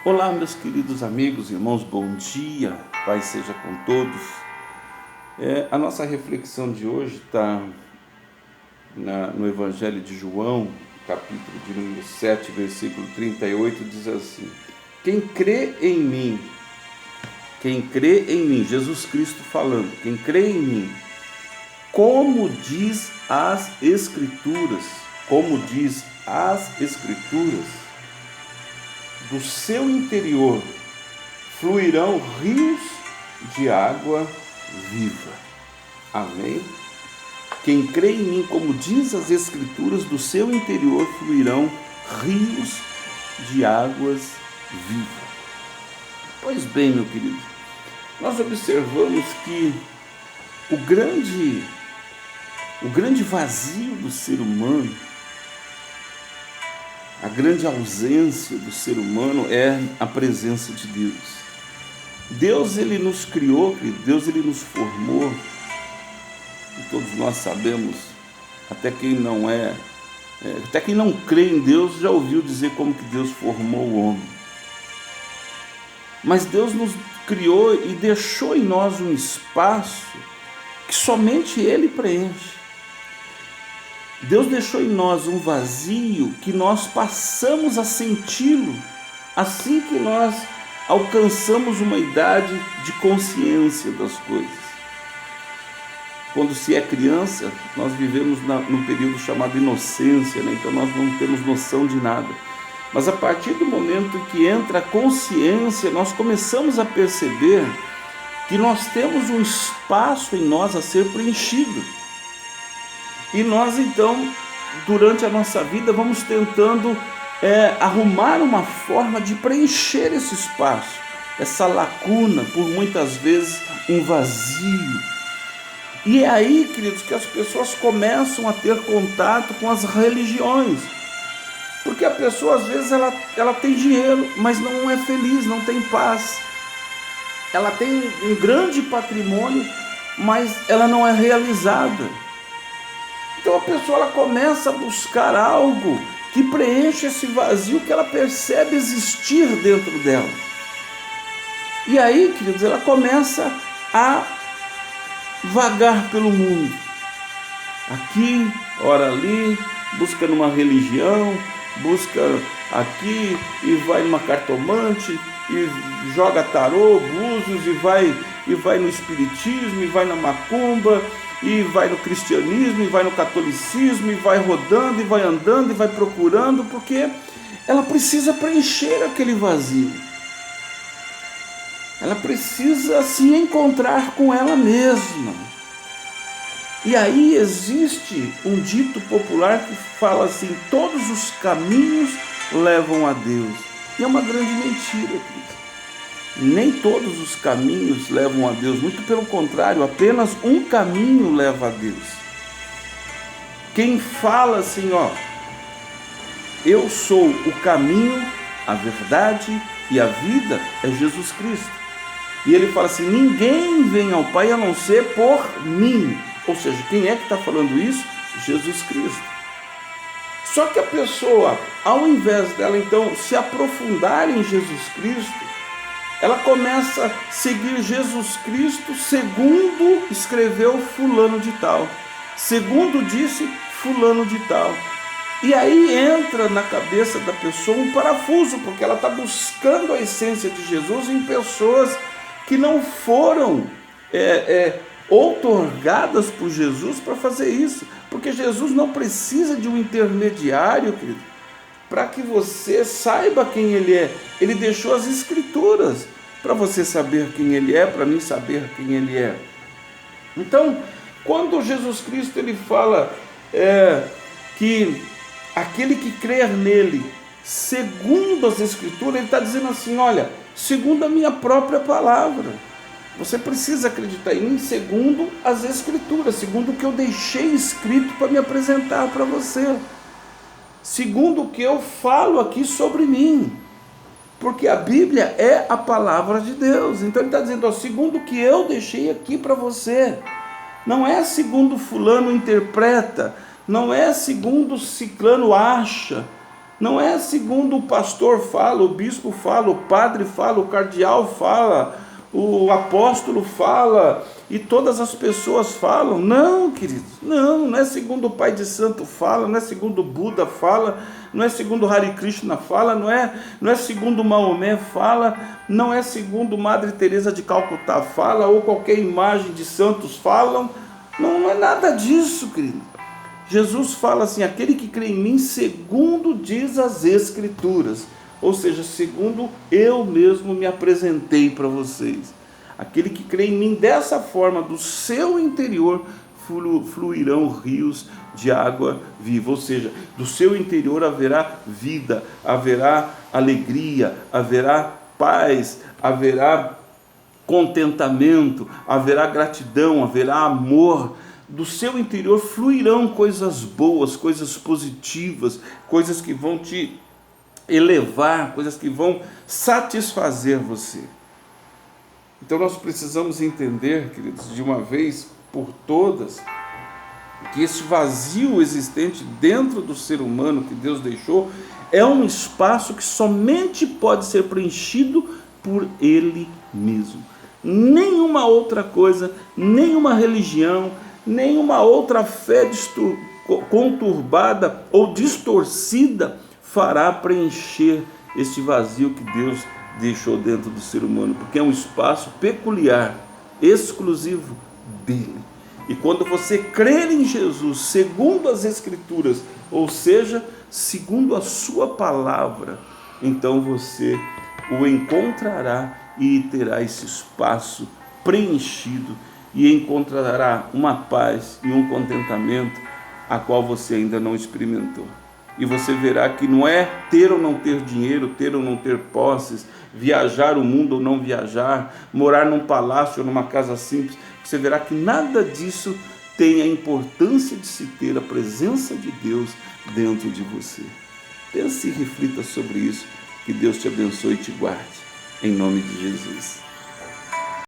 Olá, meus queridos amigos, irmãos, bom dia, paz seja com todos. A nossa reflexão de hoje está no Evangelho de João, capítulo de número 7, versículo 38, diz assim: quem crê em mim, Jesus Cristo falando, quem crê em mim, como diz as Escrituras, do seu interior fluirão rios de água viva. Amém? Quem crê em mim, como diz as Escrituras, do seu interior fluirão rios de águas vivas. Pois bem, meu querido, nós observamos que o grande vazio do ser humano, a grande ausência do ser humano é a presença de Deus. Deus, Ele nos criou, Deus, Ele nos formou, e todos nós sabemos, até quem não crê em Deus já ouviu dizer como que Deus formou o homem. Mas Deus nos criou e deixou em nós um espaço que somente Ele preenche. Deus deixou em nós um vazio que nós passamos a senti-lo assim que nós alcançamos uma idade de consciência das coisas. Quando se é criança, nós vivemos num período chamado inocência, né? Então nós não temos noção de nada. Mas a partir do momento que entra a consciência, nós começamos a perceber que nós temos um espaço em nós a ser preenchido. E nós então, durante a nossa vida, vamos tentando arrumar uma forma de preencher esse espaço, essa lacuna, por muitas vezes um vazio. E é aí, queridos, que as pessoas começam a ter contato com as religiões. Porque a pessoa, às vezes, ela tem dinheiro, mas não é feliz, não tem paz. Ela tem um grande patrimônio, mas ela não é realizada. Então a pessoa ela começa a buscar algo que preenche esse vazio que ela percebe existir dentro dela. E aí, queridos, ela começa a vagar pelo mundo. Aqui, ora ali, busca numa religião, busca aqui e vai numa cartomante e joga tarô, búzios e vai no espiritismo e vai na macumba e vai no cristianismo, e vai no catolicismo, e vai rodando, e vai andando, e vai procurando, porque ela precisa preencher aquele vazio. Ela precisa se encontrar com ela mesma. E aí existe um dito popular que fala assim: todos os caminhos levam a Deus. E é uma grande mentira, querido. Nem todos os caminhos levam a Deus, muito pelo contrário, apenas um caminho leva a Deus. Quem fala assim, eu sou o caminho, a verdade e a vida, é Jesus Cristo. E ele fala assim: ninguém vem ao Pai a não ser por mim. Ou seja, quem é que está falando isso? Jesus Cristo. Só que a pessoa, ao invés dela então se aprofundar em Jesus Cristo, ela começa a seguir Jesus Cristo segundo escreveu fulano de tal, segundo disse fulano de tal. E aí entra na cabeça da pessoa um parafuso, porque ela está buscando a essência de Jesus em pessoas que não foram outorgadas por Jesus para fazer isso. Porque Jesus não precisa de um intermediário, querido, para que você saiba quem Ele é. Ele deixou as Escrituras para você saber quem Ele é, para mim saber quem Ele é. Então, quando Jesus Cristo ele fala que aquele que crer nele, segundo as Escrituras, ele está dizendo assim: olha, segundo a minha própria palavra. Você precisa acreditar em mim segundo as Escrituras, segundo o que eu deixei escrito para me apresentar para você, segundo o que eu falo aqui sobre mim, porque a Bíblia é a palavra de Deus. Então ele está dizendo, segundo o que eu deixei aqui para você, não é segundo fulano interpreta, não é segundo ciclano acha, Não é segundo o pastor fala, o bispo fala, o padre fala, o cardeal fala, o apóstolo fala e todas as pessoas falam. Não, queridos, não é segundo o pai de santo fala, não é segundo o Buda fala, não é segundo Hare Krishna fala, não é segundo Maomé fala, não é segundo Madre Teresa de Calcutá fala, ou qualquer imagem de santos falam. Não é nada disso, querido. Jesus fala assim: aquele que crê em mim segundo diz as Escrituras, ou seja, segundo eu mesmo me apresentei para vocês. Aquele que crê em mim dessa forma, do seu interior fluirão rios de água viva, ou seja, do seu interior haverá vida, haverá alegria, haverá paz, haverá contentamento, haverá gratidão, haverá amor. Do seu interior fluirão coisas boas, coisas positivas, coisas que vão te elevar, coisas que vão satisfazer você. Então nós precisamos entender, queridos, de uma vez por todas, que esse vazio existente dentro do ser humano que Deus deixou é um espaço que somente pode ser preenchido por Ele mesmo. Nenhuma outra coisa, nenhuma religião, nenhuma outra fé conturbada ou distorcida fará preencher este vazio que Deus deixou dentro do ser humano, porque é um espaço peculiar, exclusivo dele. E quando você crer em Jesus segundo as Escrituras, ou seja, segundo a sua palavra, então você o encontrará e terá esse espaço preenchido, e encontrará uma paz e um contentamento a qual você ainda não experimentou. E você verá que não é ter ou não ter dinheiro, ter ou não ter posses, viajar o mundo ou não viajar, morar num palácio ou numa casa simples. Você verá que nada disso tem a importância de se ter a presença de Deus dentro de você. Pense e reflita sobre isso. Que Deus te abençoe e te guarde. Em nome de Jesus.